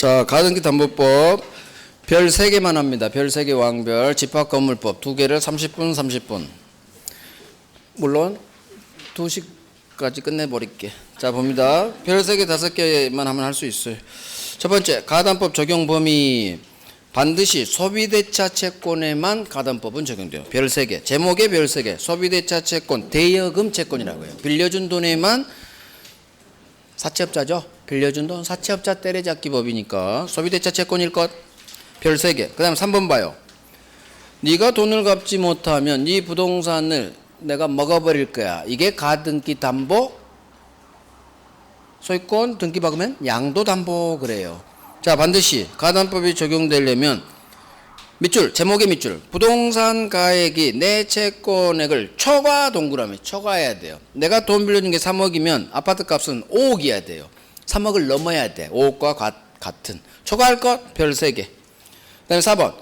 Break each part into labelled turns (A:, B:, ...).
A: 자, 가등기 담보법 별 3개만 합니다. 별 3개 왕별 집합건물법 2개를 30분. 물론 2시까지 끝내버릴게. 자, 봅니다. 별 3개 5개만 하면 할 수 있어요. 첫 번째, 가담법 적용 범위 반드시 소비대차 채권에만 가담법은 적용돼요. 별 3개. 제목에 별 3개. 소비대차 채권, 대여금 채권이라고 해요. 빌려준 돈에만 사채업자죠. 빌려준 돈 사채업자 때려잡기 법이니까 소비대차 채권일 것. 별 3개. 그 다음 3번 봐요. 네가 돈을 갚지 못하면 네 부동산을 내가 먹어버릴 거야. 이게 가등기 담보 소유권 등기 박으면 양도담보 그래요. 자, 반드시 가담법이 적용되려면 밑줄, 제목의 밑줄. 부동산 가액이 내 채권액을 초과 동그라미 초과해야 돼요. 내가 돈 빌려준 게 3억이면 아파트 값은 5억이어야 돼요. 3억을 넘어야 돼. 5억과 같은. 초과할 것 별 3개. 그 다음에 4번.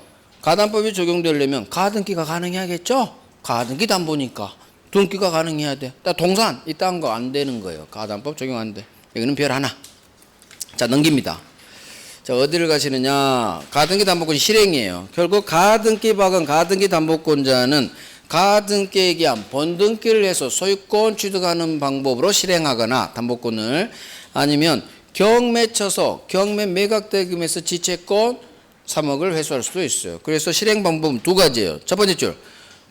A: 가담법이 적용되려면 가등기가 가능해야겠죠? 가등기 담보니까. 등기가 가능해야 돼. 동산, 이딴 거 안 되는 거예요. 가담법 적용 안 돼. 여기는 별 하나. 자, 넘깁니다. 자, 어디를 가시느냐. 가등기 담보권 실행이에요. 결국 가등기 박은 가등기 담보권자는 가등기에 의한 번등기를 해서 소유권 취득하는 방법으로 실행하거나 담보권을 아니면 경매 쳐서 경매 매각대금에서 지채권 3억을 회수할 수도 있어요. 그래서 실행 방법은 2가지예요. 첫 번째 줄.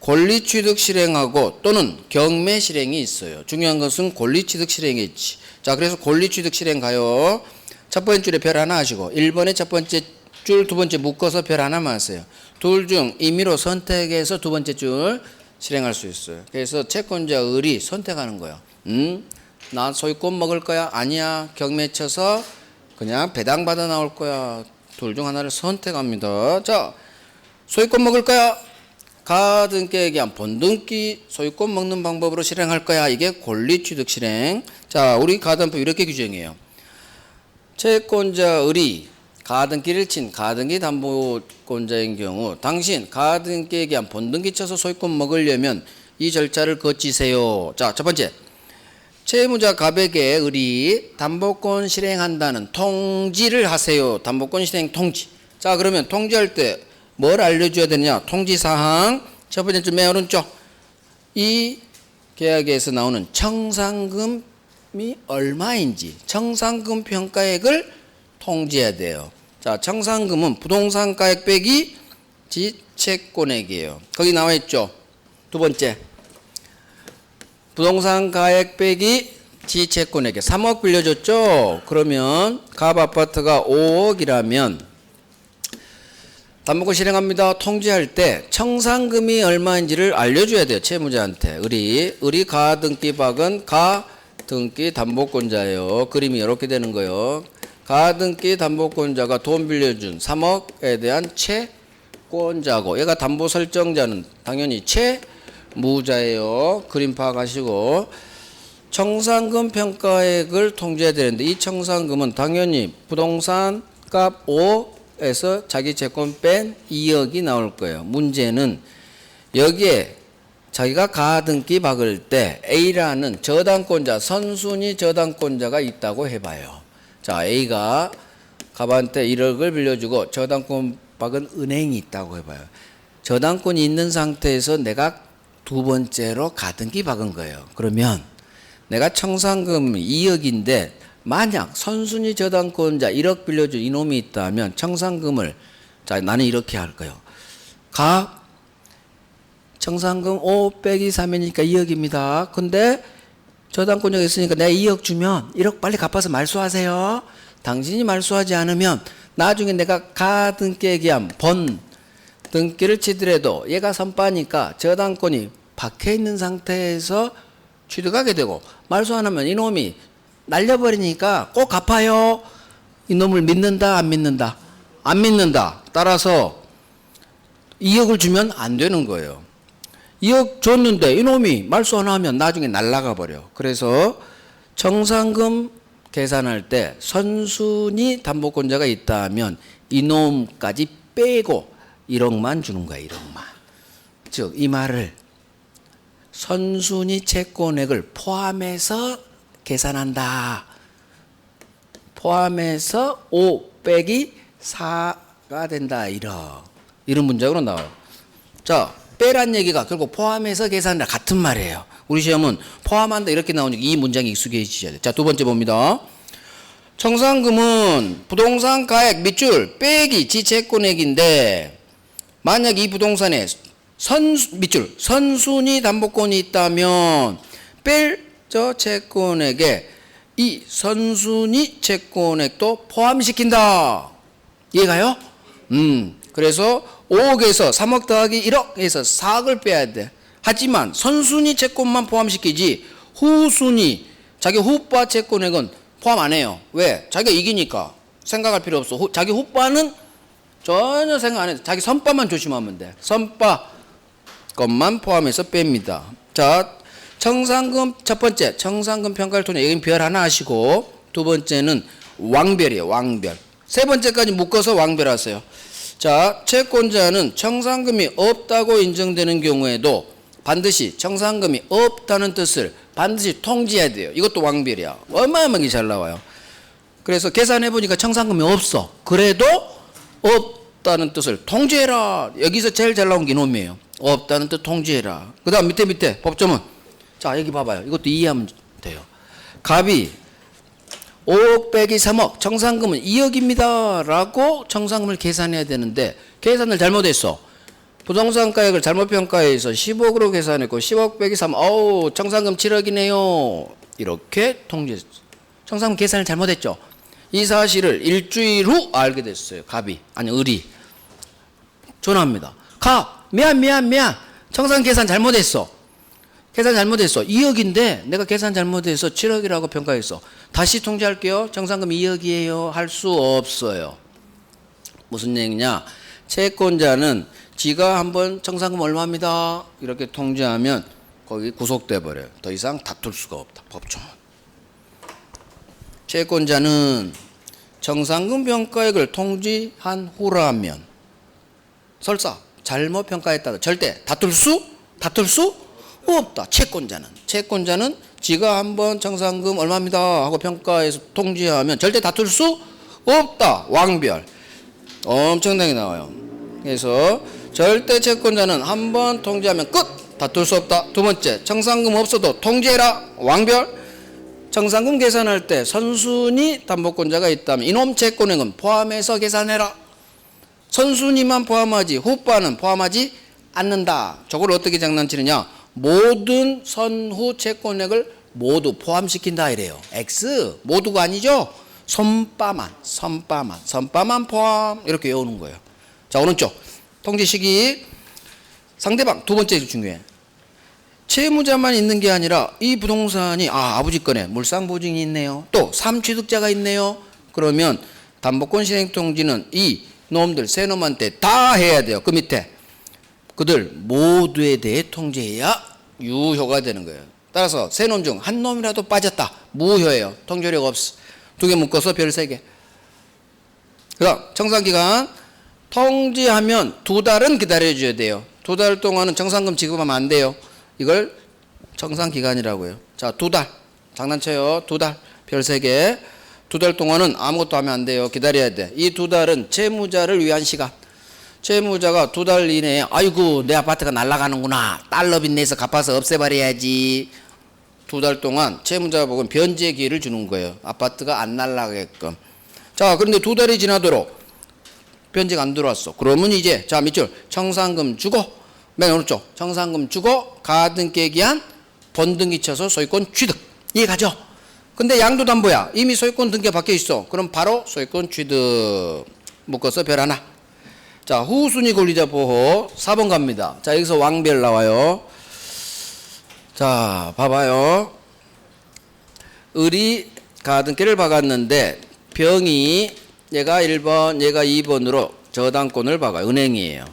A: 권리취득 실행하고 또는 경매 실행이 있어요. 중요한 것은 권리취득 실행이 있지. 자, 그래서 권리취득 실행 가요. 첫 번째 줄에 별 하나 하시고 1번에 첫 번째 줄, 두 번째 묶어서 별 하나만 하세요. 둘 중 임의로 선택해서 두 번째 줄 실행할 수 있어요. 그래서 채권자 을이 선택하는 거야. 나 소유권 먹을 거야? 아니야. 경매 쳐서 그냥 배당 받아 나올 거야. 둘 중 하나를 선택합니다. 자, 소유권 먹을 거야? 가등기에 의한 번등기 소유권 먹는 방법으로 실행할 거야. 이게 권리취득 실행. 자, 우리 가담법 이렇게 규정해요. 채권자 을이 가등기를 친 가등기 담보권자인 경우 당신 가등기에 의한 번등기 쳐서 소유권 먹으려면 이 절차를 거치세요. 자, 첫 번째. 채무자 갑에게 을이 담보권 실행한다는 통지를 하세요. 담보권 실행 통지. 자, 그러면 통지할 때 뭘 알려줘야 되느냐? 통지사항. 첫 번째 줄 맨 오른쪽. 이 계약에서 나오는 청산금이 얼마인지 청산금 평가액을 통지해야 돼요. 자, 청산금은 부동산 가액 빼기 지채권액이에요. 거기 나와 있죠. 두 번째. 부동산 가액 빼기 지채권액에 3억 빌려줬죠. 그러면 갑 아파트가 5억이라면 담보권 실행합니다. 통지할 때 청산금이 얼마인지를 알려줘야 돼요. 채무자한테. 을이 가등기 박은 가등기 담보권자예요. 그림이 이렇게 되는 거예요. 가등기 담보권자가 돈 빌려준 3억에 대한 채권자고 얘가 담보 설정자는 당연히 채무자예요. 그림 파악하시고 청산금 평가액을 통지해야 되는데 이 청산금은 당연히 부동산 값 5에서 자기 채권 뺀 2억이 나올 거예요. 문제는 여기에 자기가 가등기 박을 때 A라는 저당권자, 선순위 저당권자가 있다고 해봐요. 자, A가 갑한테 1억을 빌려주고 저당권 박은 은행이 있다고 해봐요. 저당권이 있는 상태에서 내가 두 번째로 가등기 박은 거예요. 그러면 내가 청산금 2억인데 만약 선순위 저당권자 1억 빌려준 이놈이 있다면 청산금을 자, 나는 이렇게 할 거예요. 청산금 5 빼기 3이니까 2억입니다. 근데 저당권자가 있으니까 내가 2억 주면 1억 빨리 갚아서 말소하세요. 당신이 말소하지 않으면 나중에 내가 가등기에 의한 번등기를 치더라도 얘가 선빠니까 저당권이 박혀 있는 상태에서 취득하게 되고 말소 안 하면 이놈이 날려버리니까 꼭 갚아요. 이놈을 믿는다 안 믿는다? 안 믿는다. 따라서 2억을 주면 안 되는 거예요. 2억 줬는데 이놈이 말소 안 하면 나중에 날라가 버려. 그래서 청산금 계산할 때 선순위 담보권자가 있다면 이놈까지 빼고 1억만 주는 거야. 1억만. 즉 이 말을 선순위 채권액을 포함해서 계산한다. 포함해서 5 빼기 4가 된다. 이런 문장으로 나와요. 자, 빼란 얘기가 결국 포함해서 계산이라 같은 말이에요. 우리 시험은 포함한다 이렇게 나오니까 이 문장이 익숙해지셔야 돼요. 자, 두 번째 봅니다. 청산금은 부동산 가액 밑줄 빼기 지채권액인데 만약 이 부동산에 밑줄 선순위 담보권이 있다면 뺄 저 채권액에 이 선순위 채권액도 포함시킨다. 이해가요? 그래서 5억에서 3억 더하기 1억 해서 4억을 빼야 돼. 하지만 선순위 채권만 포함시키지 후순위 자기 후빠 채권액은 포함 안 해요. 왜? 자기가 이기니까 생각할 필요 없어. 자기 후빠는 전혀 생각 안 해도 자기 선빠만 조심하면 돼. 선빠 것만 포함해서 뺍니다. 자, 청산금 첫 번째 청산금 평가를 통해 여기 별 하나 하시고 두 번째는 왕별이에요. 왕별. 세 번째까지 묶어서 왕별하세요. 자, 채권자는 청산금이 없다고 인정되는 경우에도 반드시 청산금이 없다는 뜻을 반드시 통지해야 돼요. 이것도 왕별이야. 어마어마하게 잘 나와요. 그래서 계산해 보니까 청산금이 없어. 그래도 없다는 뜻을 통지해라. 여기서 제일 잘 나온 게 이놈이에요. 없다는 뜻 통지해라. 그 다음 밑에 법조문. 자, 여기 봐봐요. 이것도 이해하면 돼요. 갑이 5억 빼기 3억 청산금은 2억입니다 라고 청산금을 계산해야 되는데 계산을 잘못했어. 부동산 가액을 잘못 평가해서 10억으로 계산했고 10억 빼기 3억 어우 청산금 7억이네요 이렇게 통지했어. 청산금 계산을 잘못했죠. 이 사실을 일주일 후 알게 됐어요. 갑이 아니 을이 전화합니다. 가 미안 청산 계산 잘못했어. 계산 잘못했어. 2억인데 내가 계산 잘못해서 7억이라고 평가했어. 다시 통지할게요. 청산금 2억이에요. 할 수 없어요. 무슨 얘기냐? 채권자는 지가 한번 청산금 얼마입니다. 이렇게 통지하면 거기 구속돼 버려요. 더 이상 다툴 수가 없다. 법조문. 채권자는 청산금 평가액을 통지한 후라면 설사 잘못 평가했다고 절대 다툴 수 없다. 채권자는 지가 한번 청산금 얼마입니다 하고 평가해서 통지하면 절대 다툴 수 없다. 왕별. 엄청나게 나와요. 그래서 절대 채권자는 한번 통지하면 끝. 다툴 수 없다. 두 번째, 청산금 없어도 통지해라. 왕별. 청산금 계산할 때 선순위 담보권자가 있다면 이놈 채권액은 포함해서 계산해라. 선순위만 포함하지 후빠는 포함하지 않는다. 저걸 어떻게 장난치느냐? 모든 선후 채권액을 모두 포함시킨다 이래요. X 모두가 아니죠. 선빠만 포함 이렇게 외우는 거예요. 자, 오른쪽 통지 시기. 상대방 두 번째 중요해. 채무자만 있는 게 아니라 이 부동산이 아버지 거네. 물상보증이 있네요. 또 3취득자가 있네요. 그러면 담보권 실행 통지는 이 놈들 세 놈한테 다 해야 돼요. 그 밑에 그들 모두에 대해 통지해야 유효가 되는 거예요. 따라서 세 놈 중 한 놈이라도 빠졌다. 무효예요. 통지력 없어. 두 개 묶어서 별 3개. 그 다음 청산기간 통지하면 2달은 기다려줘야 돼요. 2달 동안은 청산금 지급하면 안 돼요. 이걸 청산기간이라고 해요. 자, 2달 장난쳐요. 2달 별 3개. 2달 동안은 아무것도 하면 안 돼요. 기다려야 돼. 이 2달은 채무자를 위한 시간. 채무자가 2달 이내에 아이고 내 아파트가 날아가는구나. 달러빚 내서 갚아서 없애버려야지. 2달 동안 채무자 보고 변제 기회를 주는 거예요. 아파트가 안 날아가게끔. 자, 그런데 2달이 지나도록 변제가 안 들어왔어. 그러면 이제 자 밑줄 청산금 주고 맨 오른쪽 청산금 주고 가등기에 기한 본등기 쳐서 소유권 취득. 이해가죠? 근데 양도담보야. 이미 소유권 등기가 박혀 있어. 그럼 바로 소유권 취득. 묶어서 별 하나. 자, 후순위 권리자 보호 4번 갑니다. 자, 여기서 왕별 나와요. 자, 봐봐요. 을이 가등기를 박았는데 병이 얘가 1번, 얘가 2번으로 저당권을 박아요. 은행이에요.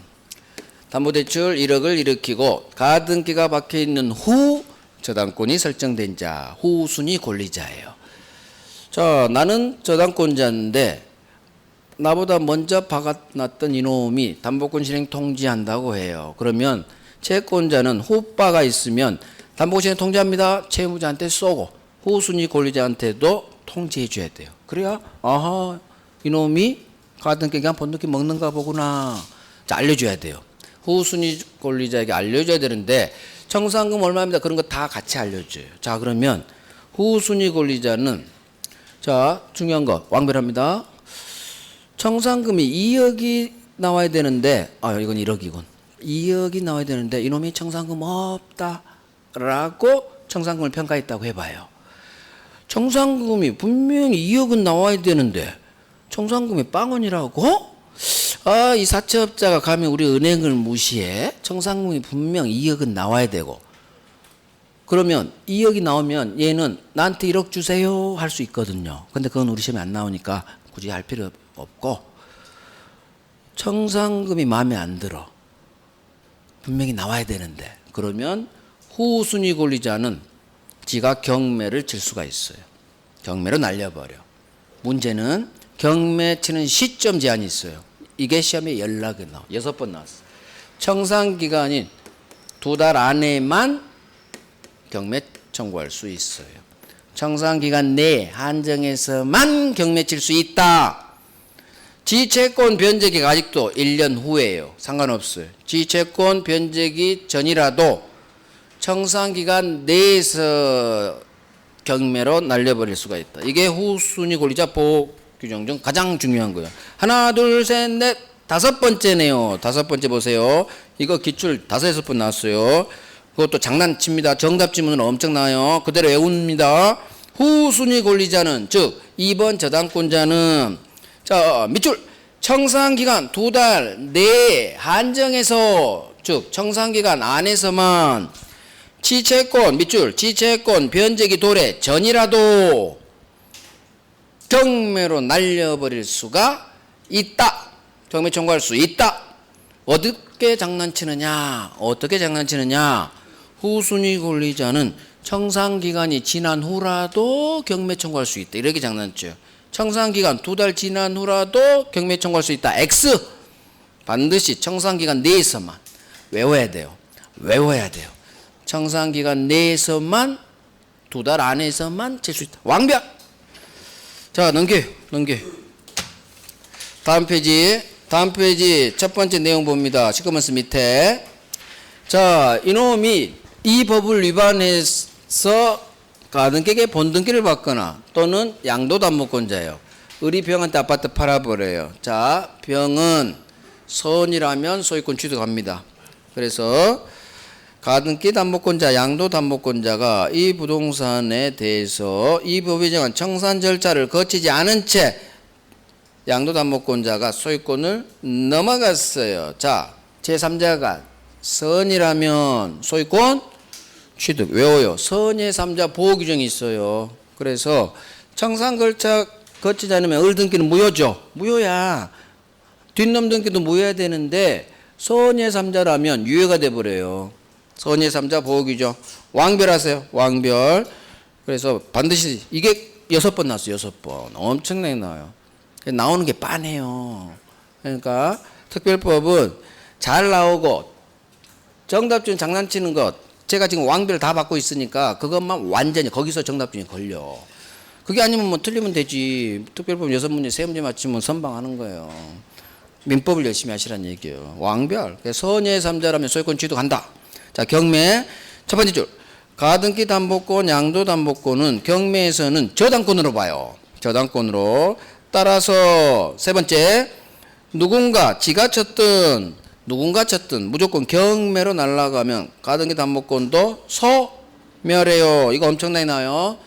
A: 담보대출 1억을 일으키고 가등기가 박혀있는 후 저당권이 설정된 자, 후순위 권리자예요. 자, 나는 저당권자인데 나보다 먼저 박아놨던 이놈이 담보권 실행 통지한다고 해요. 그러면 채권자는 후빠가 있으면 담보권 실행 통지합니다. 채무자한테 쏘고 후순위 권리자한테도 통지해 줘야 돼요. 그래야 아하 이놈이 가등기 그냥 본등기 먹는가 보구나. 자, 알려줘야 돼요. 후순위 권리자에게 알려줘야 되는데 청산금 얼마입니다. 그런 거 다 같이 알려줘요. 자, 그러면 후순위 권리자는 자, 중요한 거 완별합니다. 청산금이 2억이 나와야 되는데 이건 1억이군. 2억이 나와야 되는데 이놈이 청산금 없다라고 청산금을 평가했다고 해봐요. 청산금이 분명히 2억은 나와야 되는데 청산금이 빵원이라고? 이 사채업자가 감히 우리 은행을 무시해? 청산금이 분명 2억은 나와야 되고 그러면 2억이 나오면 얘는 나한테 1억 주세요 할 수 있거든요. 근데 그건 우리 시험에 안 나오니까 굳이 할 필요 없고 청산금이 마음에 안 들어. 분명히 나와야 되는데 그러면 후순위 권리자는 지가 경매를 칠 수가 있어요. 경매로 날려버려. 문제는 경매 치는 시점 제한이 있어요. 이게 시험에 연락이 나와. 6번 나왔어. 청산기간인 2달 안에만 경매 청구할 수 있어요. 청산기간 내 한정에서만 경매 칠 수 있다. 지채권 변제기가 아직도 1년 후에요. 상관없어요. 지채권 변제기 전이라도 청산기간 내에서 경매로 날려버릴 수가 있다. 이게 후순위 권리자 보호 규정 중 가장 중요한 거예요. 하나, 둘, 셋, 넷, 5번째네요. 5번째 보세요. 이거 기출 5, 6번 나왔어요. 그것도 장난칩니다. 정답 지문은 엄청나요. 그대로 외웁니다. 후순위 권리자는 즉 2번 저당권자는 자 밑줄 청산기간 2달 내에 한정해서 즉 청산기간 안에서만 지채권 밑줄 지채권 변제기 도래 전이라도 경매로 날려버릴 수가 있다. 경매 청구할 수 있다. 어떻게 장난치느냐? 후순위 권리자는 청산기간이 지난 후라도 경매 청구할 수 있다. 이렇게 장난쳐요. 청산기간 2달 지난 후라도 경매 청구할 수 있다. X. 반드시 청산기간 내에서만 외워야 돼요. 청산기간 내에서만 2달 안에서만 칠 수 있다. 완벽. 자, 넘겨. 다음 페이지 첫 번째 내용 봅니다. 시커먼스 밑에. 자, 이놈이 이 법을 위반해서 가등기에게 본등기를 받거나 또는 양도담보권자예요. 을이 병한테 아파트 팔아버려요. 자, 병은 선이라면 소유권 취득합니다. 그래서 가등기 담보권자, 양도담보권자가 이 부동산에 대해서 이 법이 정한 청산 절차를 거치지 않은 채 양도담보권자가 소유권을 넘어갔어요. 자, 제3자가 선이라면 소유권 취득. 외워요. 선의 3자 보호 규정이 있어요. 그래서 청산 절차 거치지 않으면 을 등기는 무효죠. 무효야. 뒷놈 등기도 무효해야 되는데 선의 3자라면 유효가 돼버려요. 선의 3자 보호 규정. 완별하세요. 완별. 그래서 반드시 이게 6번 나왔어요. 6번. 엄청나게 나와요. 나오는 게 빤해요. 그러니까 특별법은 잘 나오고 정답 중 장난치는 것 제가 지금 왕별 다 받고 있으니까 그것만 완전히 거기서 정답 중에 걸려. 그게 아니면 뭐 틀리면 되지. 특별법 6문제 3문제 맞추면 선방하는 거예요. 민법을 열심히 하시라는 얘기예요. 왕별. 선의 3자라면 소유권 취득한다. 자, 경매 첫 번째 줄. 가등기 담보권, 양도 담보권은 경매에서는 저당권으로 봐요. 저당권으로. 따라서 세 번째, 누군가 지가 쳤든 무조건 경매로 날아가면 가등기 담보권도 소멸해요. 이거 엄청나게 나요.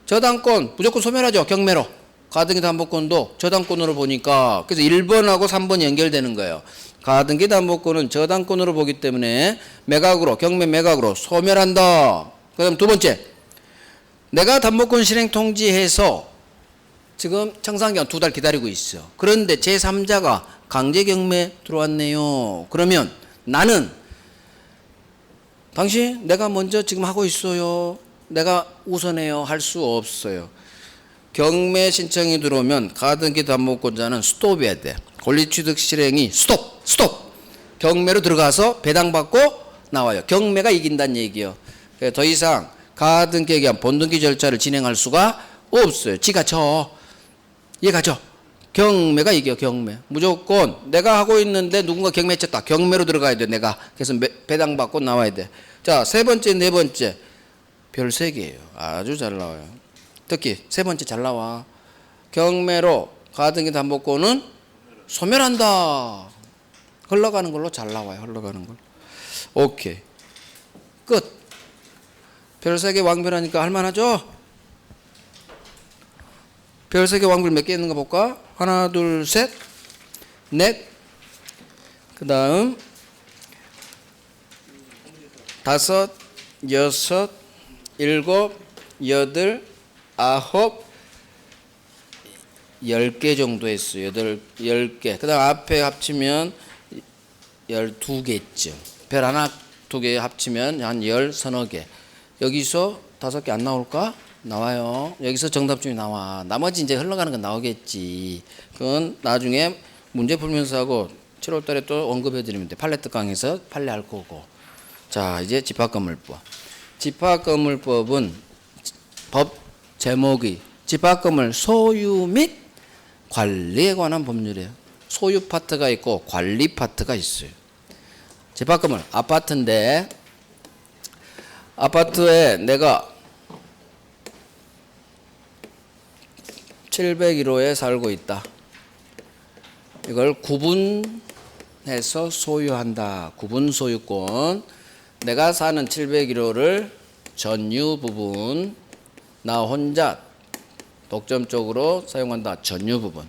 A: 저당권 무조건 소멸하죠. 경매로. 가등기 담보권도 저당권으로 보니까 그래서 1번하고 3번이 연결되는 거예요. 가등기 담보권은 저당권으로 보기 때문에 매각으로 경매 매각으로 소멸한다. 그다음 두 번째, 내가 담보권 실행 통지해서 지금 청산기간 2달 기다리고 있어. 그런데 제3자가 강제 경매 들어왔네요. 그러면 나는 당신 내가 먼저 지금 하고 있어요. 내가 우선해요. 할 수 없어요. 경매 신청이 들어오면 가등기 담보권자는 스톱해야 돼. 권리취득 실행이 스톱. 경매로 들어가서 배당받고 나와요. 경매가 이긴다는 얘기예요. 더 이상 가등기에 의한 본등기 절차를 진행할 수가 없어요. 지가 져. 얘가 져. 경매가 이겨. 경매. 무조건 내가 하고 있는데 누군가 경매 쳤다. 경매로 들어가야 돼. 내가. 그래서 배당받고 나와야 돼. 자, 세 번째, 네 번째. 별 3개예요. 아주 잘 나와요. 특히 세 번째 잘 나와. 경매로 가등기 담보권은 소멸한다. 흘러가는 걸로 잘 나와요. 흘러가는 걸. 오케이. 끝. 별 3개 왕별하니까 할만하죠? 별 3개 왕별 몇 개 있는가 볼까? 하나, 둘, 셋, 넷. 그 다음 5, 6, 7, 8, 9, 10개 정도 했어요. 10개. 그 다음 앞에 합치면 12개쯤. 별 하나, 2개 합치면 한 10서너 개. 여기서 5개 안 나올까? 나와요. 여기서 정답중이 나와. 나머지 이제 흘러가는 건 나오겠지. 그건 나중에 문제 풀면서 하고 7월 달에 또 언급해 드리면 돼. 판례 특강에서 판례할 거고. 자, 이제 집합건물법. 집합건물법은 법 제목이 집합건물 소유 및 관리에 관한 법률이에요. 소유 파트가 있고 관리 파트가 있어요. 집합건물 아파트인데 아파트에 내가 701호에 살고 있다. 이걸 구분해서 소유한다. 구분 소유권. 내가 사는 701호를 전유 부분 나 혼자 독점적으로 사용한다. 전유 부분.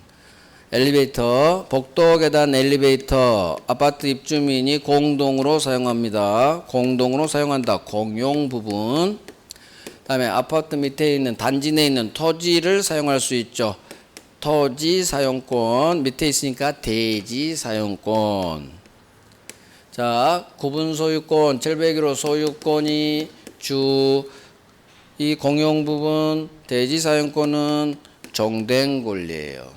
A: 엘리베이터, 복도 계단 엘리베이터, 아파트 입주민이 공동으로 사용합니다. 공동으로 사용한다. 공용 부분. 다음에 아파트 밑에 있는 단지 내에 있는 토지를 사용할 수 있죠. 토지 사용권. 밑에 있으니까 대지 사용권. 자, 구분 소유권, 701호 소유권이 주, 이 공용 부분, 대지 사용권은 종된 권리예요.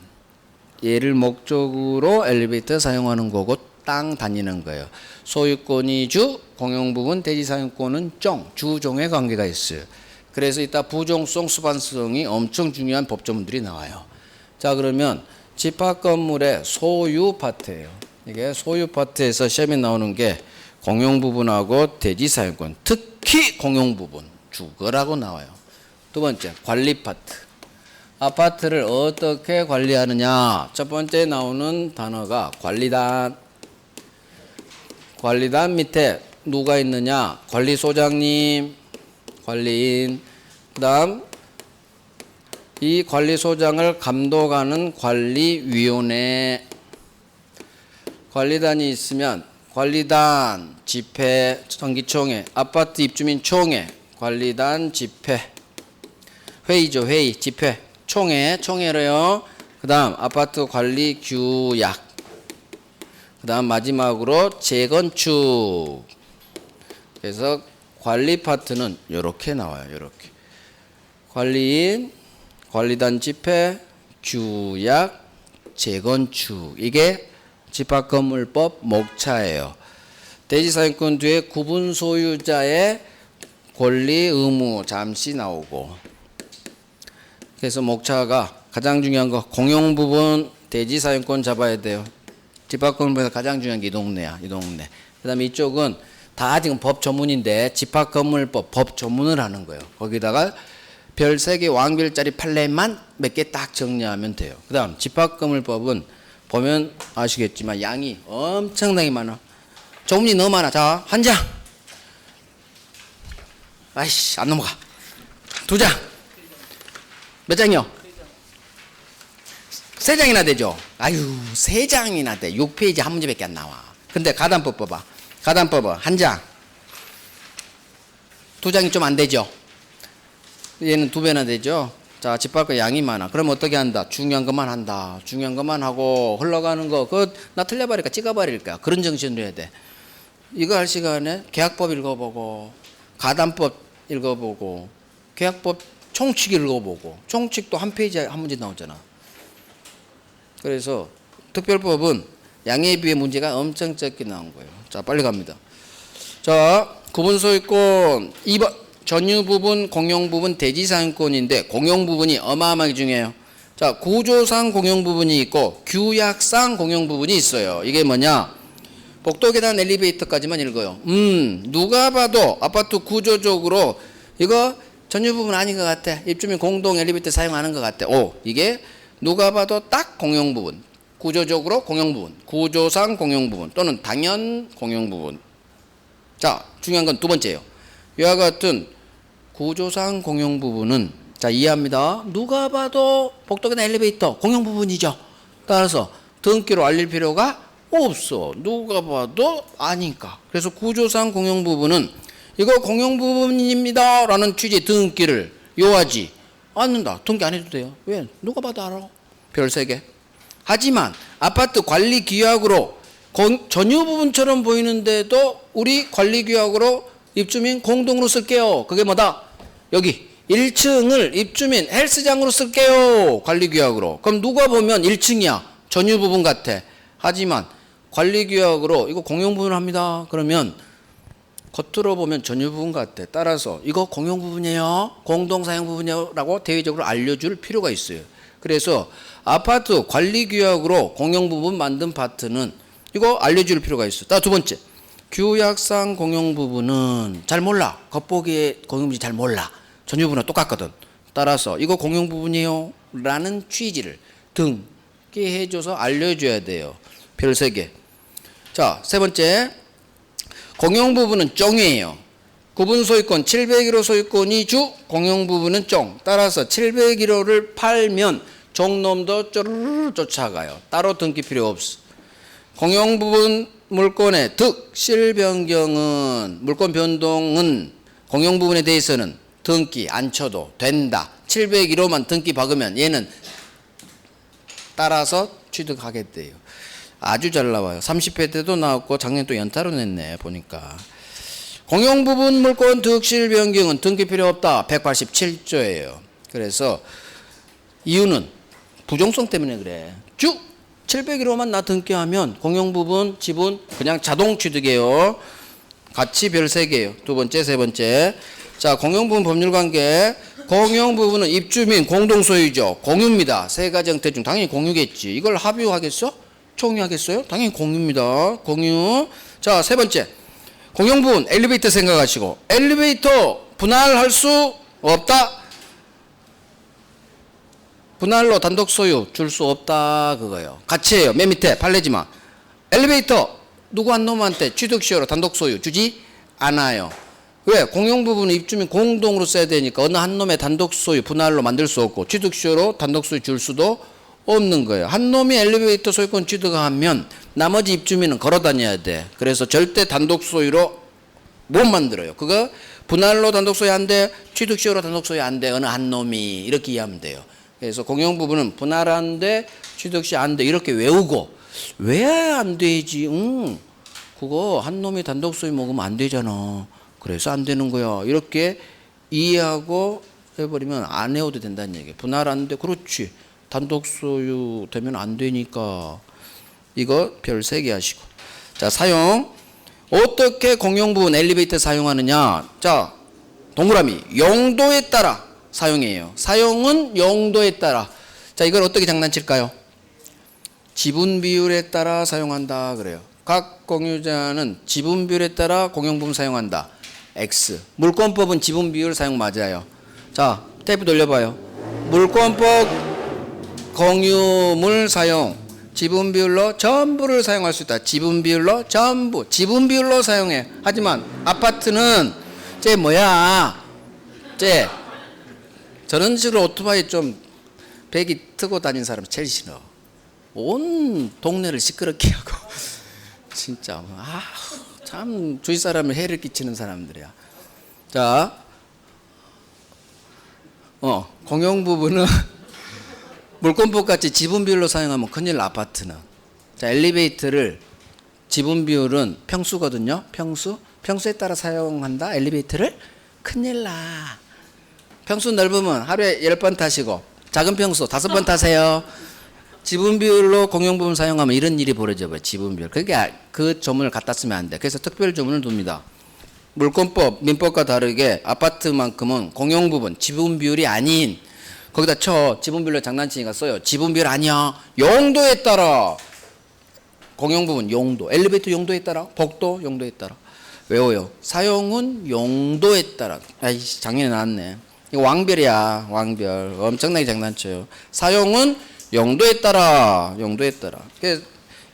A: 얘를 목적으로 엘리베이터 사용하는 거고 땅 다니는 거예요. 소유권이 주, 공용 부분, 대지 사용권은 종, 주종의 관계가 있어요. 그래서 이따 부종성, 수반성이 엄청 중요한 법조문들이 나와요. 자, 그러면 집합 건물의 소유 파트예요. 이게 소유 파트에서 시험에 나오는 게 공용 부분하고 대지 사용권, 특히 공용 부분, 주거라고 나와요. 두 번째, 관리 파트. 아파트를 어떻게 관리하느냐. 첫 번째 나오는 단어가 관리단. 관리단 밑에 누가 있느냐. 관리소장님, 관리인. 그 다음 이 관리소장을 감독하는 관리위원회. 관리단이 있으면 관리단, 집회, 정기총회, 아파트 입주민 총회, 관리단, 집회, 회의죠. 회의, 집회, 총회, 총회로요. 그 다음 아파트 관리 규약. 그 다음 마지막으로 재건축. 그래서 관리 파트는 이렇게 나와요. 이렇게. 관리인, 관리단 집회, 규약, 재건축. 이게 집합건물법 목차예요. 대지사용권 뒤에 구분 소유자의 권리, 의무 잠시 나오고. 그래서 목차가 가장 중요한 거 공용 부분 대지사용권 잡아야 돼요. 집합건물에서 가장 중요한 게 이 동네야. 이 동네. 그 다음에 이쪽은 다 지금 법 조문인데 집합건물법 법 조문을 하는 거예요. 거기다가 별 3개 왕별짜리 판례만 몇 개 딱 정리하면 돼요. 그 다음 집합건물법은 보면 아시겠지만 양이 엄청나게 많아. 조문이 너무 많아. 자, 한 장. 아이씨, 안 넘어가. 2장. 몇 장이요? 3장이나 되죠? 아유, 3장이나 돼. 6페이지 한 문제밖에 안 나와. 근데 가담법 봐봐. 가담법은 한 장. 2장이 좀 안 되죠? 얘는 2배나 되죠? 자, 집합과 양이 많아. 그럼 어떻게 한다? 중요한 것만 한다. 중요한 것만 하고 흘러가는 거, 그거 나 틀려버릴까? 찍어버릴까? 그런 정신으로 해야 돼. 이거 할 시간에 계약법 읽어보고, 가담법 읽어보고, 계약법 총칙 읽어보고, 총칙도 한 페이지에 한 문제 나오잖아. 그래서 특별법은 양에 비해 문제가 엄청 적게 나온 거예요. 자, 빨리 갑니다. 자, 구분소유권 2번 전유 부분, 공용 부분, 대지사용권인데 공용 부분이 어마어마하게 중요해요. 자, 구조상 공용 부분이 있고 규약상 공용 부분이 있어요. 이게 뭐냐? 복도 계단 엘리베이터까지만 읽어요. 누가 봐도 아파트 구조적으로 이거 전유 부분 아닌 것 같아. 입주민 공동 엘리베이터 사용하는 것 같아. 오, 이게 누가 봐도 딱 공용 부분. 구조적으로 공용 부분. 구조상 공용 부분 또는 당연 공용 부분. 자, 중요한 건 두 번째예요. 이와 같은 구조상 공용 부분은 자, 이해합니다. 누가 봐도 복도 계단 엘리베이터 공용 부분이죠. 따라서 등기로 알릴 필요가 없어. 누가 봐도 아니까. 그래서 구조상 공용 부분은 이거 공용 부분입니다 라는 취지의 등기를 요하지 않는다. 등기 안 해도 돼요. 왜? 누가 봐도 알아. 별 3개. 하지만 아파트 관리 규약으로 전유 부분처럼 보이는데도 우리 관리 규약으로 입주민 공동으로 쓸게요. 그게 뭐다? 여기 1층을 입주민 헬스장으로 쓸게요. 관리 규약으로. 그럼 누가 보면 1층이야. 전유 부분 같아. 하지만 관리 규약으로 이거 공용 부분을 합니다. 그러면 겉으로 보면 전유 부분 같아. 따라서 이거 공용 부분이에요. 공동 사용 부분이라고 대외적으로 알려줄 필요가 있어요. 그래서 아파트 관리 규약으로 공용 부분 만든 파트는 이거 알려줄 필요가 있어. 두 번째, 규약상 공용 부분은 잘 몰라. 겉보기에 공용 부분이 잘 몰라. 전유 부분은 똑같거든. 따라서 이거 공용 부분이에요 라는 취지를 등기해줘서 알려줘야 돼요. 별 3개. 자, 세 번째, 공용 부분은 쫑이에요. 구분 소유권 701호 소유권이 주, 공용 부분은 쫑. 따라서 701호를 팔면 종놈도 쪼르르 쫓아가요. 따로 등기 필요 없어. 공용 부분 물건의 득실 변경은 물건 변동은 공용 부분에 대해서는 등기 안 쳐도 된다. 701호만 등기 박으면 얘는 따라서 취득하게 돼요. 아주 잘 나와요. 30회 때도 나왔고 작년 또 연타로 냈네 보니까. 공용 부분 물건 득실 변경은 등기 필요 없다. 187조예요. 그래서 이유는 부정성 때문에 그래. 쭉 701호만 나 등기하면 공용 부분 지분 그냥 자동 취득이에요. 같이 별 3개예요. 두 번째, 세 번째. 자, 공용 부분 법률 관계. 공용 부분은 입주민 공동 소유죠. 공유입니다. 3가지 형태 중 당연히 공유겠지. 이걸 합의하겠어? 총유하겠어요? 당연히 공유입니다. 공유. 자, 세 번째. 공용 부분 엘리베이터 생각하시고 엘리베이터 분할할 수 없다. 분할로 단독 소유 줄 수 없다 그거예요. 같이 해요. 맨 밑에 팔레지마. 엘리베이터 누구 한 놈한테 취득시효로 단독 소유 주지 않아요. 왜? 공용 부분은 입주민 공동으로 써야 되니까 어느 한 놈의 단독 소유 분할로 만들 수 없고 취득시효로 단독 소유 줄 수도 없는 거예요. 한 놈이 엘리베이터 소유권 취득하면 나머지 입주민은 걸어 다녀야 돼. 그래서 절대 단독 소유로 못 만들어요. 그거 분할로 단독 소유 안 돼. 취득시효로 단독 소유 안 돼. 어느 한 놈이 이렇게 이해하면 돼요. 그래서 공용 부분은 분할 안 돼. 취득시 안 돼. 이렇게 외우고 왜 안 되지? 그거 한 놈이 단독 소유 먹으면 안 되잖아. 그래서 안 되는 거야. 이렇게 이해하고 해버리면 안 해도 된다는 얘기예요. 분할 안 돼. 그렇지. 단독 소유 되면 안 되니까 이거 별 3개 하시고. 자, 사용. 어떻게 공용 부분 엘리베이터 사용하느냐. 자, 동그라미. 용도에 따라 사용해요. 사용은 용도에 따라. 자, 이걸 어떻게 장난칠까요? 지분 비율에 따라 사용한다 그래요. 각 공유자는 지분 비율에 따라 공용 부분 사용한다. X. 물권법은 지분 비율 사용 맞아요. 자, 테이프 돌려봐요. 물권법 공유물 사용. 지분 비율로 전부를 사용할 수 있다. 지분 비율로 전부. 지분 비율로 사용해. 하지만 아파트는 쟤 뭐야? 쟤 저런 식으로 오토바이 좀 배기 트고 다니는 사람 제일 싫어. 온 동네를 시끄럽게 하고 진짜 참 주위 사람을 해를 끼치는 사람들이야. 자, 공용 부분은 물권법 같이 지분 비율로 사용하면 큰일 나. 아파트는. 자, 엘리베이터를 지분 비율은 평수거든요. 평수에 따라 사용한다. 엘리베이터를 큰일 나. 평수 넓으면 하루에 10번 타시고 작은 평수 5번 타세요. 지분 비율로 공용 부분 사용하면 이런 일이 벌어져 버려. 지분 비율. 그게 그 조문을 갖다 쓰면 안 돼. 그래서 특별 조문을 둡니다. 물권법, 민법과 다르게 아파트만큼은 공용 부분, 지분 비율이 아닌 거기다 쳐. 지분별로 장난치니까 써요. 지분별 아니야. 용도에 따라. 공용부분 용도. 엘리베이터 용도에 따라. 복도 용도에 따라. 외워요. 사용은 용도에 따라. 아이씨, 작년에 나왔네. 이거 왕별이야. 왕별. 엄청나게 장난쳐요. 사용은 용도에 따라. 용도에 따라.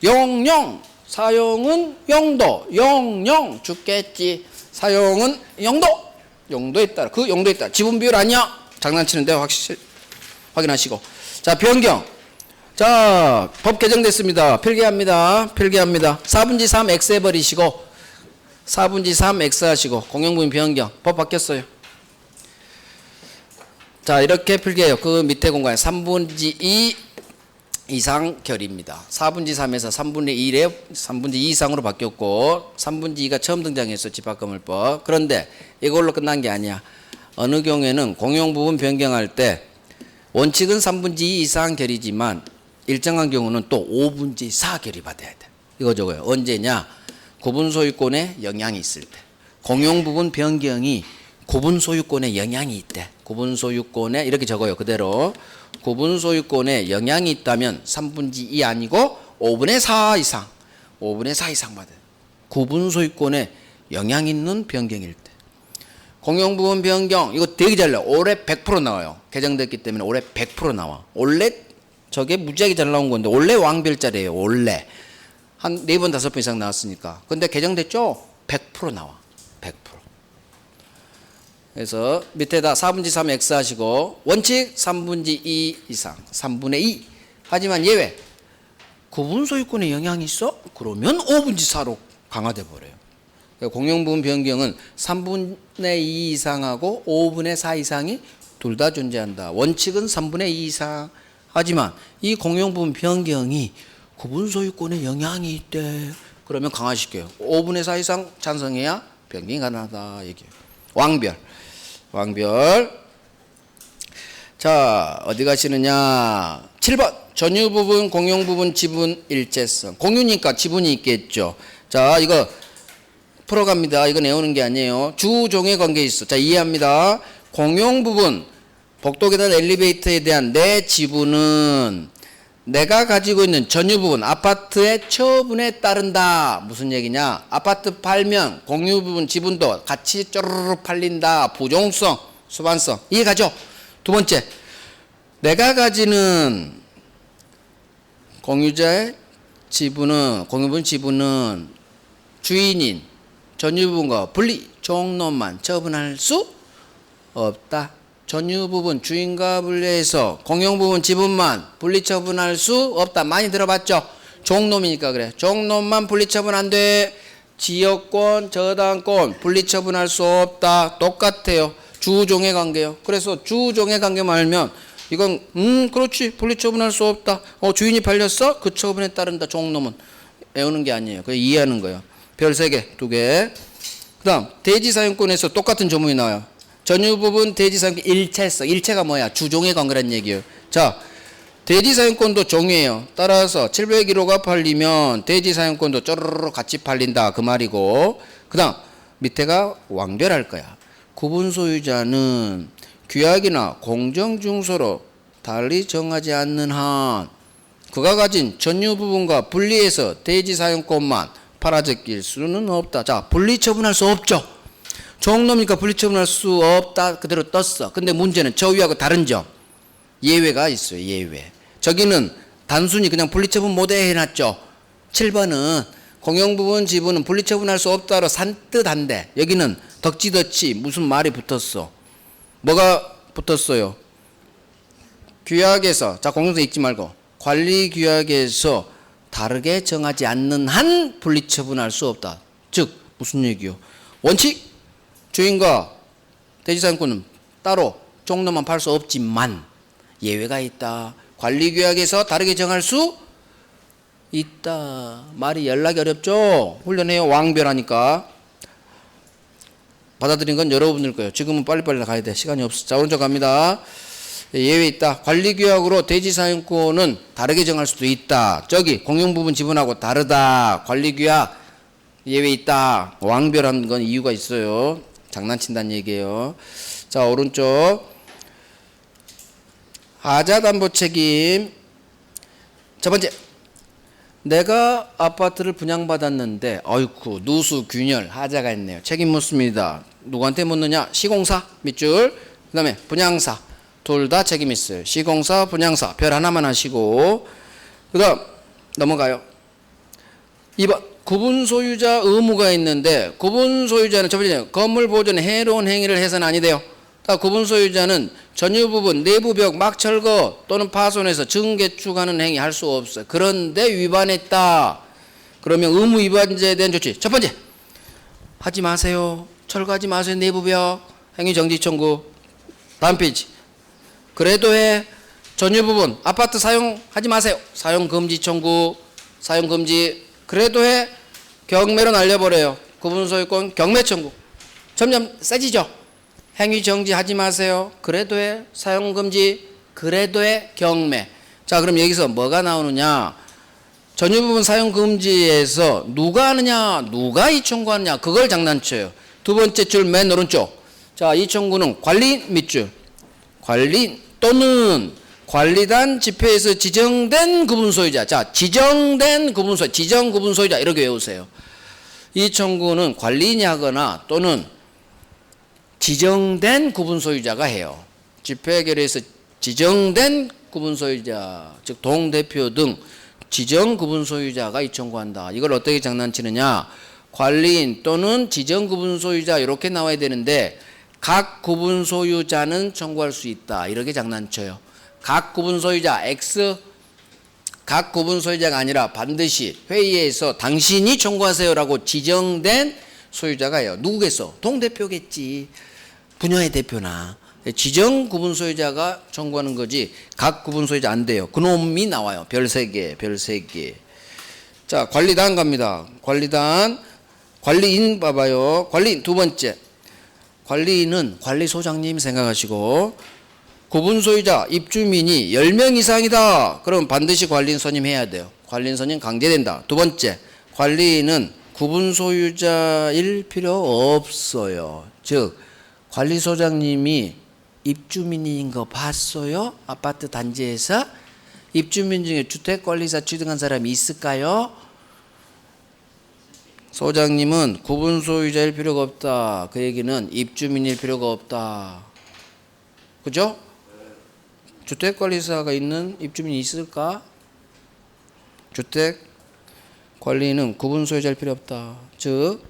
A: 용용. 사용은 용도. 용용. 죽겠지. 사용은 용도. 용도에 따라. 그 용도에 따라. 지분비율 아니야. 장난치는데 확인하시고. 자, 변경. 자, 법 개정됐습니다. 필기합니다. 필기합니다. 4분지 3 X 해버리시고 4분지 3 X 하시고 공용부분 변경. 법 바뀌었어요. 자, 이렇게 필기해요. 그 밑에 공간에 3분지 2 이상 결입니다. 4분지 3에서 3분의 1에 3분지 2 이상으로 바뀌었고 3분지 2가 처음 등장했어. 집합건물법. 그런데 이걸로 끝난 게 아니야. 어느 경우에는 공용부분 변경할 때 원칙은 3분지 2 이상 결이지만 일정한 경우는 또 5분지 4 결이 받아야 돼. 이거 저거요. 언제냐? 구분 소유권에 영향이 있을 때. 공용부분 변경이 구분 소유권에 영향이 있대. 구분 소유권에 이렇게 적어요. 그대로. 구분 소유권에 영향이 있다면 3분지 2 아니고 5분의 4 이상. 5분의 4 이상 받아요. 구분 소유권에 영향 있는 변경일 때. 공용부분 변경 이거 되게 잘 나와. 올해 100% 나와요. 개정됐기 때문에 올해 100% 나와. 원래 저게 무지하게 잘 나온 건데 원래 왕별자리예요. 원래 한 4번 5번 이상 나왔으니까. 근데 개정됐죠? 100% 나와. 100%. 그래서 밑에다 4분지 3 X 하시고 원칙 3분지 2 이상 3분의 2 하지만 예외 구분 소유권에 영향이 있어? 그러면 5분지 4로 강화돼 버려요. 공용부분 변경은 3분의 2 이상하고 5분의 4 이상이 둘 다 존재한다. 원칙은 3분의 2 이상. 하지만 이 공용부분 변경이 구분 소유권에 영향이 있대. 그러면 강화시켜요. 5분의 4 이상 찬성해야 변경이 가능하다 얘기해요. 왕별. 왕별. 자, 어디 가시느냐? 7번. 전유부분, 공용부분, 지분 일체성. 공유니까 지분이 있겠죠. 자, 이거 풀어갑니다. 이거 내오는 게 아니에요. 주종의 관계 있어. 자, 이해합니다. 공용부분, 복도 계단 엘리베이터에 대한 내 지분은 내가 가지고 있는 전유부분, 아파트의 처분에 따른다. 무슨 얘기냐? 아파트 팔면 공유부분 지분도 같이 쪼르르 팔린다. 부종성, 수반성. 이해가죠? 두 번째, 내가 가지는 공유자의 지분은, 공유부분 지분은 주인인 전유부분과 분리, 종놈만 처분할 수 없다. 전유부분 주인과 분리해서 공용부분 지분만 분리처분할 수 없다. 많이 들어봤죠? 종놈이니까 그래. 종놈만 분리처분 안 돼. 지역권, 저당권 분리처분할 수 없다. 똑같아요. 주종의 관계요. 그래서 주종의 관계만 알면 이건 그렇지 분리처분할 수 없다. 주인이 팔렸어? 그 처분에 따른다. 종놈은 외우는 게 아니에요. 그냥 이해하는 거예요. 별 3개, 2개. 그 다음 대지사용권에서 똑같은 조문이 나와요. 전유부분 대지사용권 일체성. 일체가 뭐야? 주종의 관계란 얘기예요. 자, 대지사용권도 종이에요. 따라서 701호가 팔리면 대지사용권도 쪼르르 같이 팔린다. 그 말이고. 그 다음 밑에가 왕별할 거야. 구분 소유자는 규약이나 공정증서로 달리 정하지 않는 한 그가 가진 전유부분과 분리해서 대지사용권만 팔아제낄 수는 없다. 자, 분리처분할 수 없죠. 종놈이니까 분리처분할 수 없다. 그대로 떴어. 근데 문제는 저 위하고 다른 점. 예외가 있어요. 예외. 저기는 단순히 그냥 분리처분 못해 해놨죠. 7번은 공용부분 지분은 분리처분할 수 없다로 산뜻한데 여기는 덕지덕지 무슨 말이 붙었어. 뭐가 붙었어요? 규약에서, 자, 공용서 읽지 말고 관리규약에서 다르게 정하지 않는 한 분리처분할 수 없다. 즉 무슨 얘기요? 원칙 주인과 대지사용권은 따로 종로만 팔 수 없지만 예외가 있다. 관리규약에서 다르게 정할 수 있다. 말이 연락이 어렵죠? 훈련해요. 왕별하니까. 받아들인 건 여러분들 거예요. 지금은 빨리빨리 가야 돼. 시간이 없어. 자, 오른쪽 갑니다. 예외 있다. 관리규약으로 대지사용권은 다르게 정할 수도 있다. 저기 공용부분 지분하고 다르다. 관리규약 예외 있다. 왕별한 건 이유가 있어요. 장난친다는 얘기예요. 자, 오른쪽 하자 담보 책임. 첫 번째, 내가 아파트를 분양받았는데 어이쿠 누수 균열 하자가 있네요. 책임 묻습니다. 누구한테 묻느냐? 시공사 밑줄, 그 다음에 분양사, 둘 다 책임 있어요. 시공사, 분양사 별 하나만 하시고, 그 다음 넘어가요. 2번 구분 소유자 의무가 있는데, 구분 소유자는 첫 번째 건물 보존에 해로운 행위를 해서는 아니 돼요. 구분 소유자는 전유 부분, 내부 벽 막 철거 또는 파손해서 증개축하는 행위 할 수 없어요. 그런데 위반했다. 그러면 의무 위반죄에 대한 조치. 첫 번째, 하지 마세요. 철거하지 마세요. 내부 벽 행위 정지 청구. 다음 페이지. 그래도 해. 전유 부분 아파트 사용하지 마세요. 사용 금지 청구. 사용 금지. 그래도 해. 경매로 날려버려요. 구분 소유권 경매 청구. 점점 세지죠. 행위 정지하지 마세요. 그래도 해. 사용 금지. 그래도 해. 경매. 자, 그럼 여기서 뭐가 나오느냐? 전유 부분 사용 금지에서 누가 하느냐? 누가 이 청구하느냐? 그걸 장난쳐요. 두 번째 줄 맨 오른쪽. 자, 이 청구는 관리인 밑줄. 관리인 또는 관리단 집회에서 지정된 구분 소유자. 자, 지정된 구분 소유자. 지정 구분 소유자. 이렇게 외우세요. 이 청구는 관리인이 하거나 또는 지정된 구분 소유자가 해요. 집회 결의에서 지정된 구분 소유자, 즉 동대표 등 지정 구분 소유자가 이 청구한다. 이걸 어떻게 장난치느냐? 관리인 또는 지정 구분 소유자 이렇게 나와야 되는데 각 구분 소유자는 청구할 수 있다. 이렇게 장난쳐요. 각 구분 소유자 X, 각 구분 소유자가 아니라 반드시 회의에서 당신이 청구하세요라고 지정된 소유자가 해요. 누구겠어? 동대표겠지. 분야의 대표나. 지정 구분 소유자가 청구하는 거지 각 구분 소유자 안 돼요. 그놈이 나와요. 별 3개, 별 3개. 자, 관리단 갑니다. 관리단, 관리인 봐봐요. 관리인 두 번째. 관리인은 관리소장님 생각하시고, 구분 소유자 입주민이 10명 이상이다. 그럼 반드시 관리인 선임해야 돼요. 관리인 선임 강제된다. 두 번째, 관리인은 구분 소유자일 필요 없어요. 즉 관리소장님이 입주민인 거 봤어요? 아파트 단지에서? 입주민 중에 주택관리사 취득한 사람이 있을까요? 소장님은 구분 소유자일 필요가 없다. 그 얘기는 입주민일 필요가 없다. 그죠? 주택관리사가 있는 입주민이 있을까? 주택관리는 구분 소유자일 필요 없다. 즉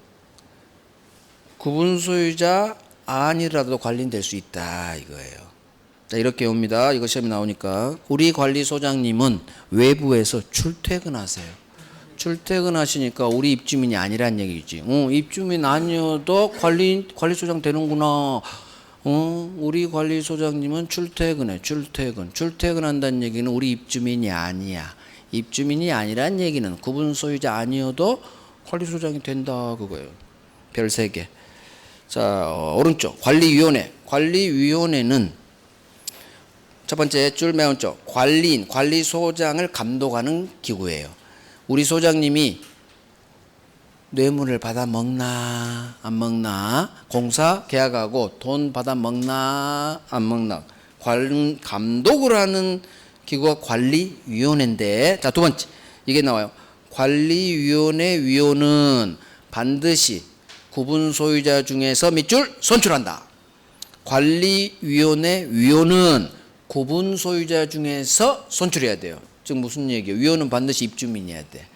A: 구분 소유자 아니라도 관리인 될 수 있다 이거예요. 자, 이렇게 옵니다. 이거 시험에 나오니까. 우리 관리소장님은 외부에서 출퇴근하세요. 출퇴근하시니까 우리 입주민이 아니란 얘기지. 입주민 아니어도 관리소장 되는구나. 우리 관리소장님은 출퇴근해. 출퇴근한다는 얘기는 우리 입주민이 아니야. 입주민이 아니란 얘기는 구분 소유자 아니어도 관리소장이 된다 그거예요. 별 3개. 자, 오른쪽 관리위원회. 관리위원회는 첫 번째 줄 맨 오른쪽 관리인, 관리소장을 감독하는 기구예요. 우리 소장님이 뇌물을 받아 먹나 안 먹나, 공사 계약하고 돈 받아 먹나 안 먹나 감독을 하는 기구가 관리위원회인데, 자, 두 번째 이게 나와요. 관리위원회 위원은 반드시 구분 소유자 중에서 밑줄 선출한다. 관리위원회 위원은 구분 소유자 중에서 선출해야 돼요. 즉 무슨 얘기예요? 위원은 반드시 입주민이어야 돼.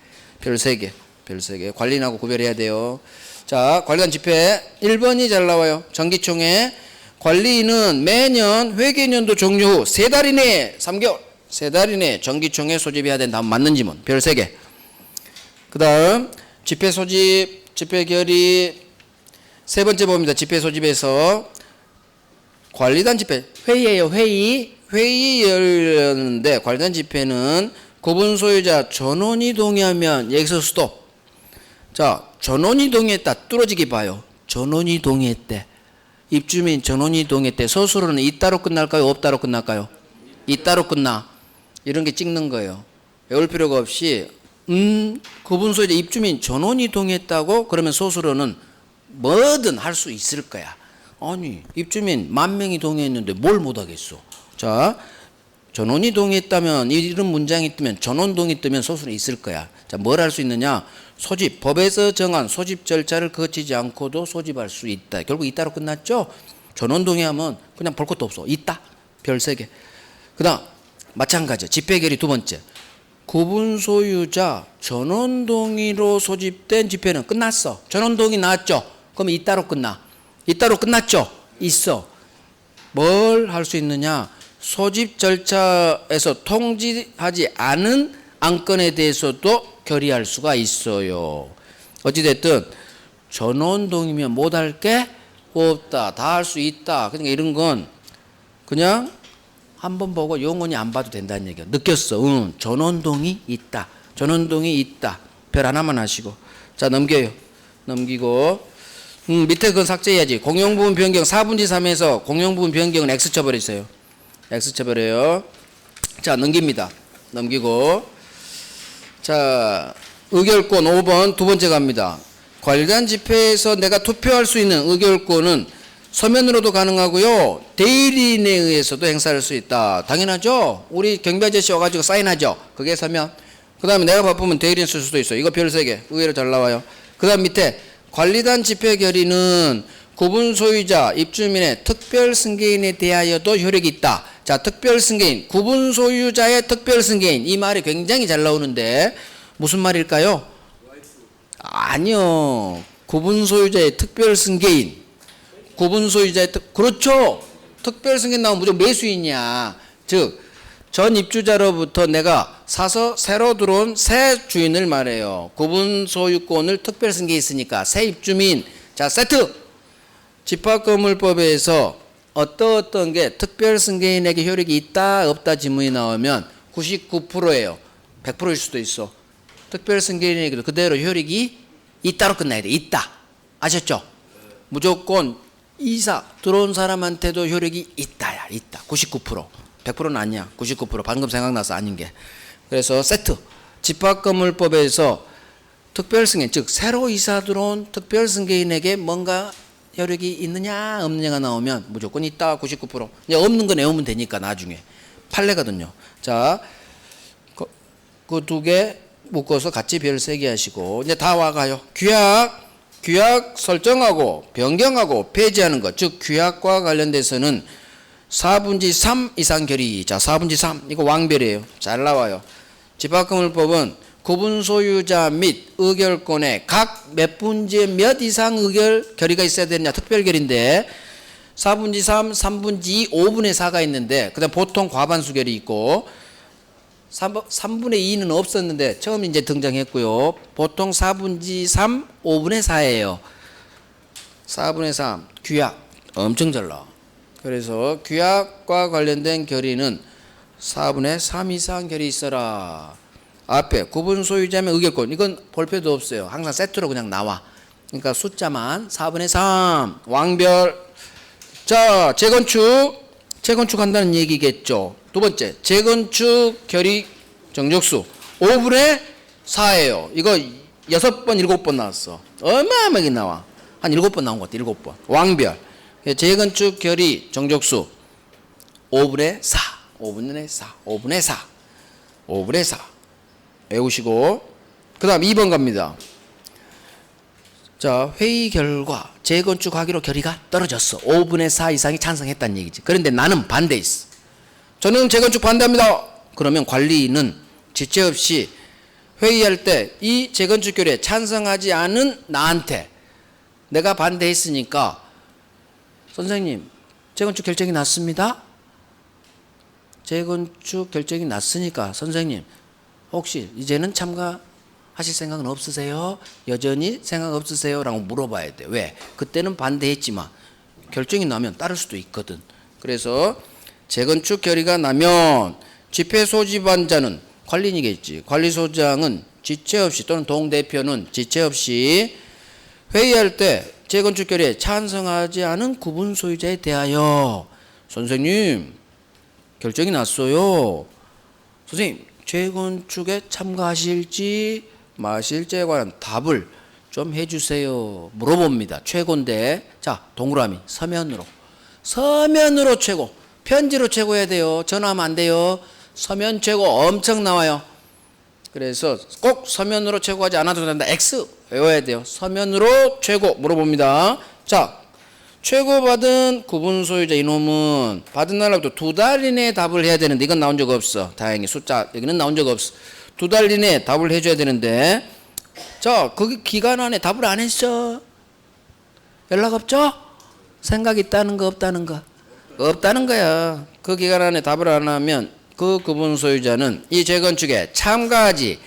A: 별 3개. 별 3개. 관리인하고 구별해야 돼요. 자, 관리단 집회 1번이 잘 나와요. 정기총회. 관리인은 매년 회계연도 종료 후 3달 이내에 3개월 3달 이내에 정기총회 소집해야 된다. 맞는 지문. 별 3개. 그 다음 집회 소집, 집회 결의. 세 번째 봅니다. 집회 소집에서 관리단 집회. 회의예요. 회의 열렸는데 관리단 집회는 구분 소유자 전원이 동의하면 여기서 스톱. 자, 전원이 동의했다. 뚫어지기 봐요. 전원이 동의했대. 입주민 전원이 동의했대. 서술은 이따로 끝날까요? 없다로 끝날까요? 이따로 끝나. 이런 게 찍는 거예요. 외울 필요가 없이 구분 소유자 입주민 전원이 동의했다고 그러면 소수로는 뭐든 할 수 있을 거야. 아니 입주민 10,000명이 동의했는데 뭘 못하겠어. 자, 전원이 동의했다면, 이런 문장이 뜨면, 전원동의 뜨면 소수는 있을 거야. 자, 뭘 할 수 있느냐? 소집, 법에서 정한 소집 절차를 거치지 않고도 소집할 수 있다. 결국 있다로 끝났죠? 전원동의하면 그냥 볼 것도 없어. 있다. 별 3개. 그 다음, 마찬가지. 집회결의 두 번째. 구분 소유자 전원동의로 소집된 집회는 끝났어. 전원동의 나왔죠? 그럼 있다로 끝나. 있다로 끝났죠? 있어. 뭘 할 수 있느냐? 소집 절차에서 통지하지 않은 안건에 대해서도 결의할 수가 있어요. 어찌됐든 전원동의면 못할 게 없다. 다 할 수 있다. 그러니까 이런 건 그냥 한번 보고 영원히 안 봐도 된다는 얘기야. 느꼈어. 응. 전원동의 있다. 전원동의 있다. 별 하나만 하시고. 자, 넘겨요. 넘기고. 밑에 그건 삭제해야지. 공용부분 변경 4분의 3에서 공용부분 변경은 X 쳐버리세요. X 쳐버려요. 자, 넘깁니다. 넘기고. 자, 의결권 5번 두 번째 갑니다. 관련 집회에서 내가 투표할 수 있는 의결권은 서면으로도 가능하고요. 대리인에 의해서도 행사할 수 있다. 당연하죠. 우리 경비 아저씨 와가지고 사인하죠. 그게 서면. 그 다음에 내가 바쁘면 대리인 쓸 수도 있어. 이거 별 3개. 의외로 잘 나와요. 그 다음 밑에 관리단 집회 결의는 구분 소유자, 입주민의 특별 승계인에 대하여도 효력이 있다. 자, 특별 승계인, 구분 소유자의 특별 승계인. 이 말이 굉장히 잘 나오는데 무슨 말일까요? 아니요. 구분 소유자의 특별 승계인. 구분 소유자의 그렇죠. 특별 승계인 나오면 무조건 매수인이야. 즉, 전 입주자로부터 내가 사서 새로 들어온 새 주인을 말해요. 구분 소유권을 특별 승계했으니까 새 입주민. 자, 세트. 집합건물법에서 어떤 게 특별 승계인에게 효력이 있다 없다 지문이 나오면 99%예요. 100%일 수도 있어. 특별 승계인에게도 그대로 효력이 있다로 끝나야 돼. 있다. 아셨죠? 무조건 이사 들어온 사람한테도 효력이 있다야. 있다. 99%. 100%는 아니야. 99%. 방금 생각나서 아닌 게. 그래서 세트. 집합건물법에서 특별 승계인, 즉 새로 이사 들어온 특별 승계인에게 뭔가 효력이 있느냐 없느냐가 나오면 무조건 있다. 99%. 이제 없는 거 내오면 되니까 나중에. 판례거든요. 자, 그 두 개 묶어서 같이 별 3개 하시고 이제 다 와가요. 규약 설정하고 변경하고 폐지하는 것. 즉 규약과 관련돼서는 4분의 3 이상 결의. 자, 4분의 3 이거 왕별이에요. 잘 나와요. 집합건물법은 구분 소유자 및 의결권에 각 몇 분의 몇 이상 의결 결의가 있어야 되느냐 특별결의인데 4분의 3, 3분의 2, 5분의 4가 있는데 그다음 보통 과반수 결의 있고 3분의 2는 없었는데 처음 이제 등장했고요. 보통 4분의 3, 5분의 4예요. 4분의 3 규약 엄청 잘 나와. 그래서 규약과 관련된 결의는 4분의 3 이상 결의 있어라. 앞에 구분 소유자의 의결권 이건 볼 필요도 없어요. 항상 세트로 그냥 나와. 그러니까 숫자만 4분의 3 왕별. 자, 재건축 한다는 얘기겠죠. 두 번째 재건축 결의 정족수 5분의 4예요. 이거 6번 7번 나왔어. 어마어마하게 나와. 한 7번 나온 것 같아. 7번 왕별. 재건축 결의 정족수 5분의 4 5분의 4 5분의 4 5분의 4 외우시고 그 다음 2번 갑니다. 자, 회의 결과 재건축하기로 결의가 떨어졌어. 5분의 4 이상이 찬성했다는 얘기지. 그런데 나는 반대했어. 저는 재건축 반대합니다. 그러면 관리인은 지체 없이 회의할 때 이 재건축 결의에 찬성하지 않은 나한테 내가 반대했으니까 선생님 재건축 결정이 났습니다. 재건축 결정이 났으니까 선생님 혹시 이제는 참가하실 생각은 없으세요? 여전히 생각 없으세요? 라고 물어봐야 돼. 왜? 그때는 반대했지만 결정이 나면 따를 수도 있거든. 그래서 재건축 결의가 나면 집회 소집한 자는 관리인이겠지. 관리소장은 지체 없이 또는 동대표는 지체 없이 회의할 때 재건축 결의에 찬성하지 않은 구분 소유자에 대하여 선생님 결정이 났어요. 선생님 재건축에 참가하실지 마실지에 관한 답을 좀 해주세요. 물어봅니다. 최고인데 자 동그라미 서면으로 최고 편지로 최고해야 돼요. 전화하면 안 돼요. 서면 최고 엄청 나와요. 그래서 꼭 서면으로 최고하지 않아도 된다. X 외워야 돼요. 서면으로 최고 물어봅니다. 자, 최고 받은 구분 소유자 이놈은 받은 날로부터 2달 이내에 답을 해야 되는데 이건 나온 적 없어. 다행히 숫자 여기는 나온 적 없어. 2달 이내에 답을 해줘야 되는데 자, 그 기간 안에 답을 안 했어. 연락 없죠? 생각 있다는 거 없다는 거? 없다는 거야. 그 기간 안에 답을 안 하면 그 구분 소유자는 이 재건축에 참가하지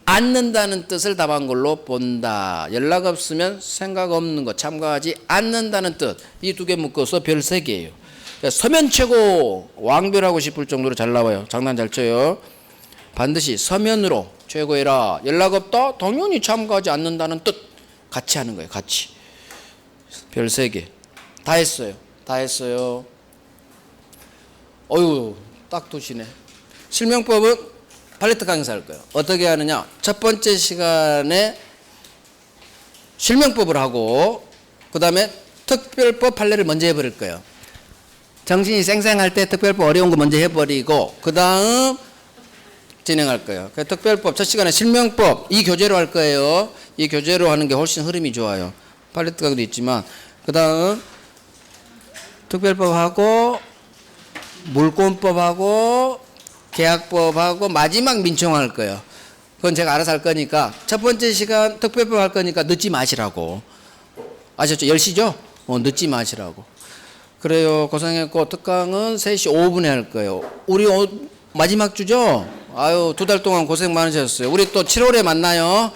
A: 않는다는 뜻을 답한 걸로 본다. 연락 없으면 생각 없는 거, 참가하지 않는다는 뜻. 이 두 개 묶어서 별 3개예요. 그러니까 서면 최고 왕별하고 싶을 정도로 잘 나와요. 장난 잘 쳐요. 반드시 서면으로 최고해라. 연락 없다? 당연히 참가하지 않는다는 뜻. 같이 하는 거예요. 같이. 별 3개. 다 했어요. 다 했어요. 어휴, 딱 두시네. 실명법은 팔레트 강의사 할 거예요. 어떻게 하느냐? 첫 번째 시간에 실명법을 하고 그 다음에 특별법 판례를 먼저 해버릴 거예요. 정신이 쌩쌩할 때 특별법 어려운 거 먼저 해버리고 그 다음 진행할 거예요. 그 특별법 첫 시간에 실명법 이 교재로 할 거예요. 이 교재로 하는 게 훨씬 흐름이 좋아요. 팔레트 강의도 있지만 그 다음 특별법하고 물권법하고 계약법하고 마지막 민청할 거예요. 그건 제가 알아서 할 거니까 첫 번째 시간 특별법 할 거니까 늦지 마시라고. 아셨죠? 10시죠? 늦지 마시라고. 그래요. 고생했고 특강은 3시 5분에 할 거예요. 우리 마지막 주죠? 아유 2달 동안 고생 많으셨어요. 우리 또 7월에 만나요.